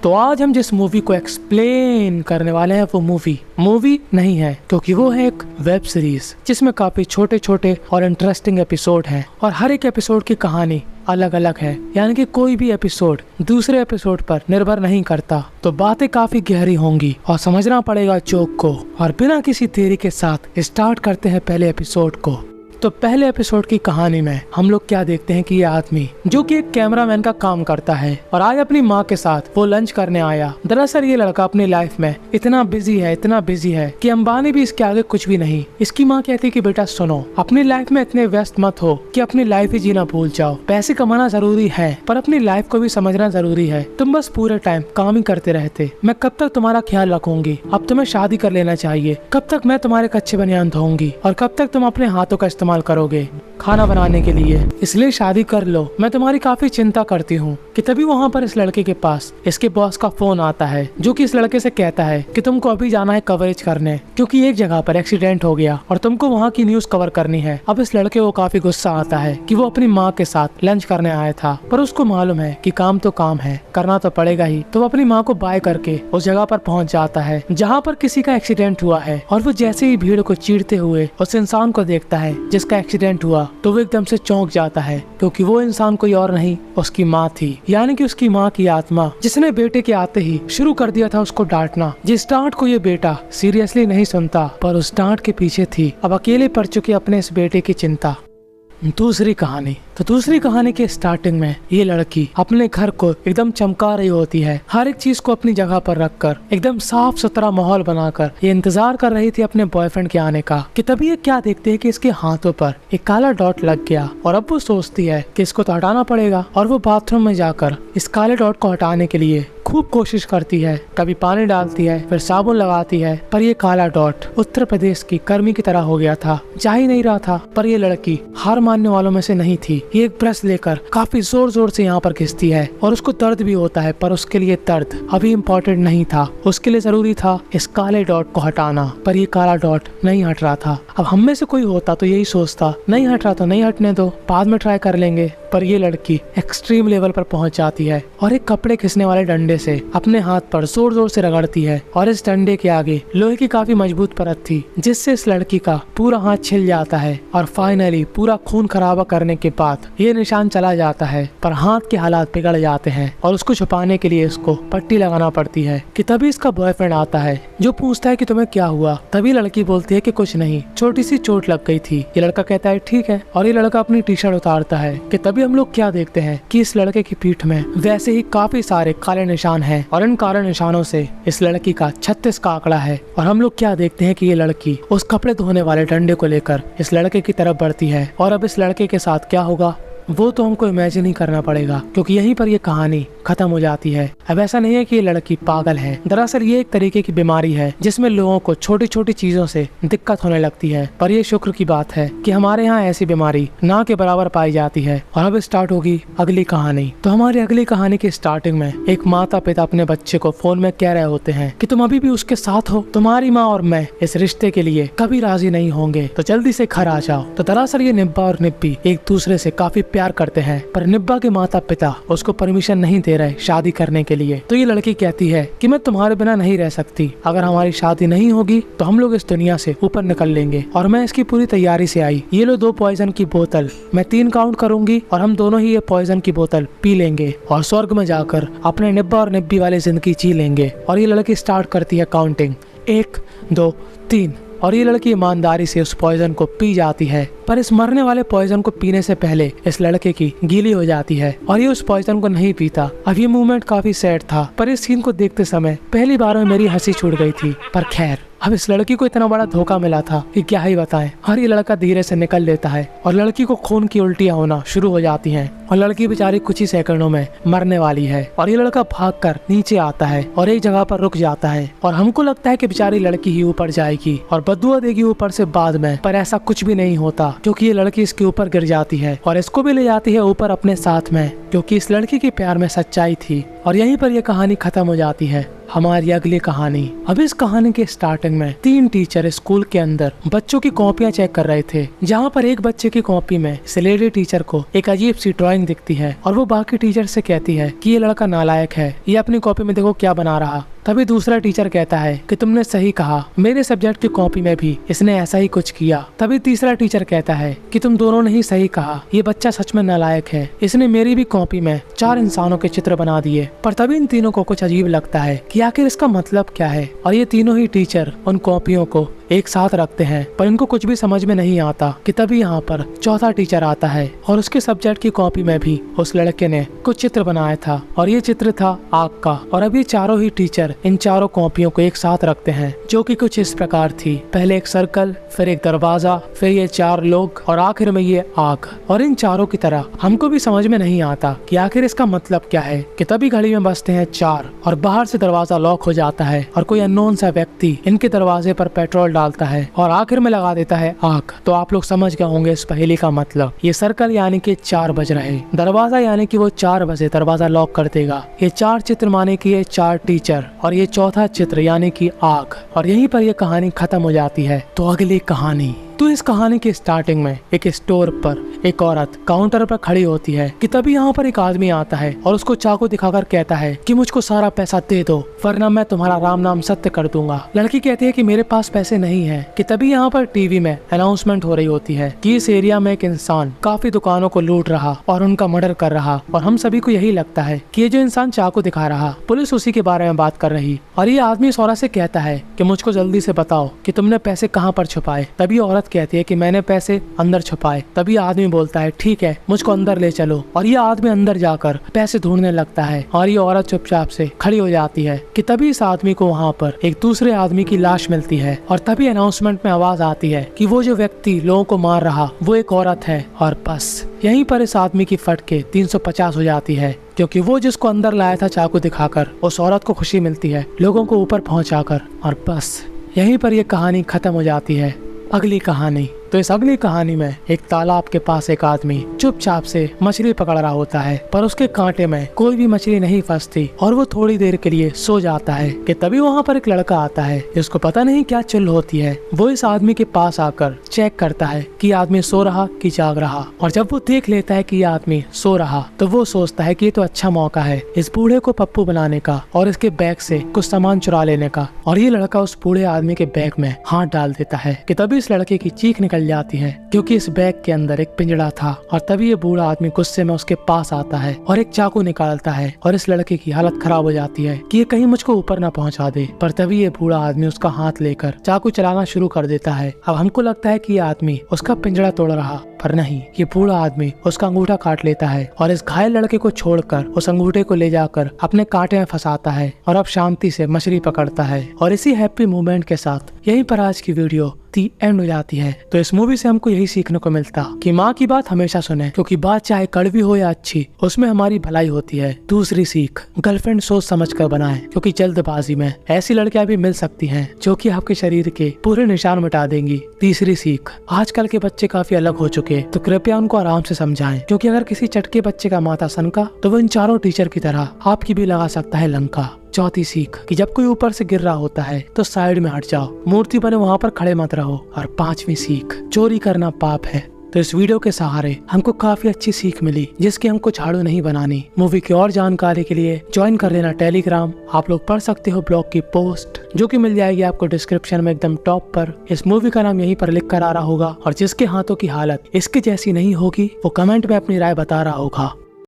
तो आज हम जिस मूवी को एक्सप्लेन करने वाले हैं वो मूवी नहीं है, क्योंकि वो है एक वेब सीरीज जिसमें काफी छोटे छोटे और इंटरेस्टिंग एपिसोड हैं और हर एक एपिसोड की कहानी अलग अलग है, यानी कि कोई भी एपिसोड दूसरे एपिसोड पर निर्भर नहीं करता। तो बातें काफी गहरी होंगी और समझना पड़ेगा जोक को। और बिना किसी देरी के साथ स्टार्ट करते हैं पहले एपिसोड को। तो पहले एपिसोड की कहानी में हम लोग क्या देखते हैं कि ये आदमी जो कि एक कैमरामैन का काम करता है और आज अपनी माँ के साथ वो लंच करने आया। दरअसल ये लड़का अपनी लाइफ में इतना बिजी है कि अंबानी भी इसके आगे कुछ भी नहीं। इसकी माँ कहती कि बेटा सुनो, अपनी लाइफ में इतने व्यस्त मत हो कि अपनी लाइफ ही जीना भूल जाओ। पैसे कमाना जरूरी है पर अपनी लाइफ को भी समझना जरूरी है। तुम बस पूरे टाइम काम ही करते रहते। मैं कब तक तुम्हारा ख्याल रखूंगी? अब तुम्हें शादी कर लेना चाहिए। कब तक मैं तुम्हारे कच्चे बनियान धोऊंगी और कब तक तुम अपने हाथों का इस्तेमाल करोगे खाना बनाने के लिए? इसलिए शादी कर लो। मैं तुम्हारी काफी चिंता करती हूँ। कि तभी वहाँ पर इस लड़के के पास इसके बॉस का फोन आता है, जो कि इस लड़के से कहता है कि तुमको अभी जाना है कवरेज करने, क्योंकि एक जगह पर एक्सीडेंट हो गया और तुमको वहाँ की न्यूज कवर करनी है। अब इस लड़के को काफी गुस्सा आता है कि वो अपनी माँ के साथ लंच करने आया था, पर उसको मालूम है कि काम तो काम है, करना तो पड़ेगा ही। तो वो अपनी माँ को बाय करके उस जगह पर पहुँच जाता है जहाँ पर किसी का एक्सीडेंट हुआ है। और वो जैसे ही भीड़ को चीरते हुए उस इंसान को देखता है जिसका एक्सीडेंट हुआ, तो वो एकदम से चौंक जाता है, क्योंकि वो इंसान कोई और नहीं उसकी माँ थी। यानी कि उसकी माँ की आत्मा, जिसने बेटे के आते ही शुरू कर दिया था उसको डांटना। जिस डांट को ये बेटा सीरियसली नहीं सुनता, पर उस डांट के पीछे थी अब अकेले पड़ चुके अपने इस बेटे की चिंता। दूसरी कहानी के स्टार्टिंग में ये लड़की अपने घर को एकदम चमका रही होती है। हर एक चीज को अपनी जगह पर रखकर एकदम साफ सुथरा माहौल बनाकर ये इंतजार कर रही थी अपने बॉयफ्रेंड के आने का। कि तभी ये क्या देखते हैं कि इसके हाथों पर एक काला डॉट लग गया और अब वो सोचती है कि इसको तो हटाना पड़ेगा। और वो बाथरूम में जाकर इस काले डॉट को हटाने के लिए खूब कोशिश करती है। कभी पानी डालती है, फिर साबुन लगाती है, पर ये काला डॉट उत्तर प्रदेश की कर्मी की तरह हो गया था, जा ही नहीं रहा था। पर ये लड़की हार मानने वालों में से नहीं थी। ये एक ब्रश लेकर काफी जोर जोर से यहाँ पर घिसती है और उसको दर्द भी होता है, पर उसके लिए दर्द अभी इम्पोर्टेंट नहीं था। उसके लिए जरूरी था इस काले डॉट को हटाना, पर ये काला डॉट नहीं हट रहा था। अब हम में से कोई होता तो यही सोचता, नहीं हट रहा तो नहीं हटने दो, बाद में ट्राई कर लेंगे। पर ये लड़की एक्सट्रीम लेवल पर पहुंच जाती है और एक कपड़े खींचने वाले डंडे से अपने हाथ पर जोर जोर से रगड़ती है। और इस डंडे के आगे लोहे की काफी मजबूत परत थी, जिससे इस लड़की का पूरा हाथ छिल जाता है। और फाइनली पूरा खून खराबा करने के बाद ये निशान चला जाता है, पर हाथ के हालात बिगड़ जाते हैं और उसको छुपाने के लिए इसको पट्टी लगाना पड़ती है। कि तभी इसका बॉयफ्रेंड आता है, जो पूछता है कि तुम्हें क्या हुआ? तभी लड़की बोलती है कि कुछ नहीं, छोटी सी चोट लग गई थी। ये लड़का कहता है ठीक है, और ये लड़का अपनी टी शर्ट उतारता है। कि तभी हम लोग क्या देखते हैं कि इस लड़के की पीठ में वैसे ही काफी सारे काले निशान हैं और इन काले निशानों से इस लड़की का 36 का आंकड़ा है। और हम लोग क्या देखते हैं कि ये लड़की उस कपड़े धोने वाले डंडे को लेकर इस लड़के की तरफ बढ़ती है। और अब इस लड़के के साथ क्या होगा वो तो हमको इमेजिन ही करना पड़ेगा, क्योंकि यहीं पर ये कहानी खत्म हो जाती है। अब ऐसा नहीं है कि ये लड़की पागल है, दरअसल ये एक तरीके की बीमारी है जिसमें लोगों को छोटी छोटी चीजों से दिक्कत होने लगती है। पर ये शुक्र की बात है कि हमारे यहाँ ऐसी बीमारी ना के बराबर पाई जाती है। और अब स्टार्ट होगी अगली कहानी। तो हमारी अगली कहानी की स्टार्टिंग में एक माता पिता अपने बच्चे को फोन में कह रहे होते हैं कि तुम अभी भी उसके साथ हो, तुम्हारी माँ और मैं इस रिश्ते के लिए कभी राजी नहीं होंगे, तो जल्दी से घर आ जाओ। तो दरअसल ये निब्बा और निब्बी एक दूसरे से काफी प्यार करते हैं, पर निब्बा के माता पिता उसको परमिशन नहीं दे रहे शादी करने के लिए। तो ये लड़की कहती है कि मैं तुम्हारे बिना नहीं रह सकती, अगर हमारी शादी नहीं होगी तो हम लोग इस दुनिया से ऊपर निकल लेंगे। और मैं इसकी पूरी तैयारी से आई। ये लो 2 पॉइजन की बोतल, मैं 3 काउंट करूंगी और हम दोनों ही ये पॉइजन की बोतल पी लेंगे और स्वर्ग में जाकर अपने निब्बा और निब्बी वाली जिंदगी जी लेंगे। और ये लड़की स्टार्ट करती है काउंटिंग, 1 2 3। और ये लड़की ईमानदारी से उस पॉइजन को पी जाती है। पर इस मरने वाले पॉइजन को पीने से पहले इस लड़के की गीली हो जाती है और ये उस पॉइजन को नहीं पीता। अब ये मूवमेंट काफी सैड था, पर इस सीन को देखते समय पहली बार में मेरी हंसी छूट गई थी। पर खैर, अब इस लड़की को इतना बड़ा धोखा मिला था कि क्या ही बताएं। और ये लड़का धीरे से निकल लेता है और लड़की को खून की उल्टियां होना शुरू हो जाती हैं और लड़की बेचारी कुछ ही सेकंडों में मरने वाली है। और ये लड़का भागकर नीचे आता है और एक जगह पर रुक जाता है और हमको लगता है कि बेचारी लड़की ही ऊपर जाएगी और बद्दुआ देगी ऊपर से बाद में, पर ऐसा कुछ भी नहीं होता, क्योंकि ये लड़की इसके ऊपर गिर जाती है और इसको भी ले जाती है ऊपर अपने साथ में, क्योंकि इस लड़की के प्यार में सच्चाई थी। और यहीं पर यह कहानी खत्म हो जाती है। हमारी अगली कहानी। अब इस कहानी के स्टार्टिंग में 3 टीचर स्कूल के अंदर बच्चों की कॉपियां चेक कर रहे थे, जहाँ पर एक बच्चे की कॉपी में लेडी टीचर को एक अजीब सी ड्राइंग दिखती है और वो बाकी टीचर से कहती है कि ये लड़का नालायक है, ये अपनी कॉपी में देखो क्या बना रहा। तभी दूसरा टीचर कहता है कि तुमने सही कहा, मेरे सब्जेक्ट की कॉपी में भी इसने ऐसा ही कुछ किया। तभी तीसरा टीचर कहता है कि तुम दोनों ने ही सही कहा, ये बच्चा सच में नालायक है, इसने मेरी भी कॉपी में 4 इंसानों के चित्र बना दिए। पर तभी इन तीनों को कुछ अजीब लगता है कि आखिर इसका मतलब क्या है, और ये तीनों ही टीचर उन कॉपियों को एक साथ रखते हैं, पर इनको कुछ भी समझ में नहीं आता कि तभी यहाँ पर चौथा टीचर आता है और उसके सब्जेक्ट की कॉपी में भी उस लड़के ने कुछ चित्र बनाया था और ये चित्र था आग का। और अब ये चारों ही टीचर इन चारों कॉपियों को एक साथ रखते हैं, जो कि कुछ इस प्रकार थी। पहले एक सर्कल, फिर एक दरवाजा, फिर ये 4 लोग और आखिर में ये आग। और इन चारों की तरह हमको भी समझ में नहीं आता कि आखिर इसका मतलब क्या है कि तभी घड़ी में बजते हैं 4 और बाहर से दरवाजा लॉक हो जाता है और कोई अननोन सा व्यक्ति इनके दरवाजे पर पेट्रोल डालता है और आखिर में लगा देता है आग। तो आप लोग समझ गए होंगे इस पहेली का मतलब। ये सर्कल यानी कि 4 बज रहे, दरवाजा यानी कि वो 4 बजे दरवाजा लॉक कर देगा, ये 4 चित्र माने कि ये 4 टीचर और ये चौथा चित्र यानी कि आग। और यहीं पर ये कहानी खत्म हो जाती है। तो अगली कहानी। तो इस कहानी के स्टार्टिंग में एक स्टोर पर एक औरत काउंटर पर खड़ी होती है कि तभी यहाँ पर एक आदमी आता है और उसको चाकू दिखाकर कहता है कि मुझको सारा पैसा दे दो, वरना मैं तुम्हारा राम नाम सत्य कर दूंगा। लड़की कहती है कि मेरे पास पैसे नहीं है। कि तभी यहाँ पर टीवी में अनाउंसमेंट हो रही होती है कि इस एरिया में एक इंसान काफी दुकानों को लूट रहा और उनका मर्डर कर रहा, और हम सभी को यही लगता है कि ये जो इंसान चाकू दिखा रहा, पुलिस उसी के बारे में बात कर रही। और ये आदमी इस औरत से कहता है कि मुझको जल्दी से बताओ कि तुमने पैसे कहाँ पर छुपाए। तभी औरत कहती है कि मैंने पैसे अंदर छुपाए। तभी आदमी बोलता है ठीक है, मुझको अंदर ले चलो। और ये आदमी अंदर जाकर पैसे ढूंढने लगता है और ये औरत चुपचाप से खड़ी हो जाती है। कि तभी इस आदमी को वहाँ पर एक दूसरे आदमी की लाश मिलती है और तभी अनाउंसमेंट में आवाज आती है कि वो जो व्यक्ति लोगों को मार रहा वो एक औरत है। और बस यहीं पर इस आदमी की फट के 350 हो जाती है, क्योंकि वो जिसको अंदर लाया था चाकू दिखाकर, उस औरत को खुशी मिलती है लोगों को ऊपर पहुंचाकर। और बस यहीं पर ये कहानी खत्म हो जाती है। अगली कहानी। तो इस अगली कहानी में एक तालाब के पास एक आदमी चुपचाप से मछली पकड़ रहा होता है, पर उसके कांटे में कोई भी मछली नहीं फंसती और वो थोड़ी देर के लिए सो जाता है। कि तभी वहाँ पर एक लड़का आता है जिसको पता नहीं क्या चुल होती है। वो इस आदमी के पास आकर चेक करता है कि आदमी सो रहा कि जाग रहा, और जब वो देख लेता है कि ये आदमी सो रहा तो वो सोचता है कि ये तो अच्छा मौका है इस बूढ़े को पप्पू बनाने का और इसके बैग से कुछ सामान चुरा लेने का। और ये लड़का उस बूढ़े आदमी के बैग में हाथ डाल देता है। कि तभी इस लड़के की चीख निकल जाती है, क्योंकि इस बैग के अंदर एक पिंजड़ा था। और तभी ये बूढ़ा आदमी गुस्से में उसके पास आता है और एक चाकू निकालता है और इस लड़के की हालत खराब हो जाती है कि ये कहीं मुझको ऊपर ना पहुंचा दे। पर तभी ये बूढ़ा आदमी उसका हाथ लेकर चाकू चलाना शुरू कर देता है। अब हमको लगता है कि ये आदमी उसका पिंजड़ा तोड़ रहा, पर नहीं, ये बूढ़ा आदमी उसका अंगूठा काट लेता है और इस घायल लड़के को छोड़कर उस अंगूठे को ले जाकर अपने कांटे में फंसाता है और अब शांति से मछली पकड़ता है। और इसी हैप्पी मोमेंट के साथ यहीं पर आज की वीडियो एंड हो जाती है। तो इस मूवी से हमको यही सीखने को मिलता कि माँ की बात हमेशा सुने, क्योंकि बात चाहे कड़वी हो या अच्छी, उसमें हमारी भलाई होती है। दूसरी सीख, गर्लफ्रेंड सोच समझ कर बनाए, क्योंकि जल्दबाजी में ऐसी लड़कियां भी मिल सकती हैं जो कि आपके शरीर के पूरे निशान मिटा देंगी। तीसरी सीख, आजकल के बच्चे काफी अलग हो चुके, तो कृपया उनको आराम से समझाएं, क्योंकि अगर किसी चटके बच्चे का माथा सनका तो वो इन चारों टीचर की तरह आपकी भी लगा सकता है लंका। चौथी सीख कि जब कोई ऊपर से गिर रहा होता है तो साइड में हट जाओ, मूर्ति बने वहाँ पर खड़े मत रहो। और पांचवी सीख, चोरी करना पाप है। तो इस वीडियो के सहारे हमको काफी अच्छी सीख मिली, जिसकी हमको झाड़ू नहीं बनानी। मूवी की और जानकारी के लिए ज्वाइन कर लेना टेलीग्राम। आप लोग पढ़ सकते हो ब्लॉग की पोस्ट, जो कि मिल जाएगी आपको डिस्क्रिप्शन में एकदम टॉप पर। इस मूवी का नाम यहीं पर लिख कर आ रहा होगा, और जिसके हाथों की हालत इसके जैसी नहीं होगी वो कमेंट में अपनी राय बता रहा होगा।